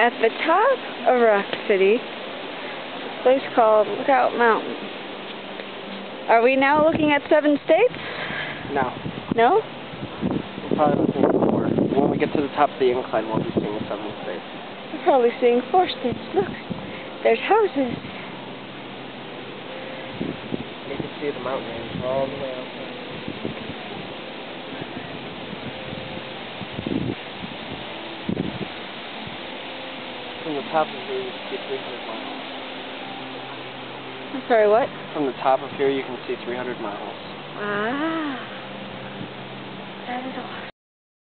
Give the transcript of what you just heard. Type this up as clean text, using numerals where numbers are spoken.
at the top of Rock City, a place called Lookout Mountain. Are we now looking at 7 states? No. No? We're probably looking at 4. When we get to the top of the incline, we'll be seeing 7 states. We're probably seeing 4 states. Look, there's houses. You can see the mountain range all the way out there. From the top of here, you can see 300 miles. I'm sorry, what? From the top of here, you can see 300 miles. Wow. That is awesome.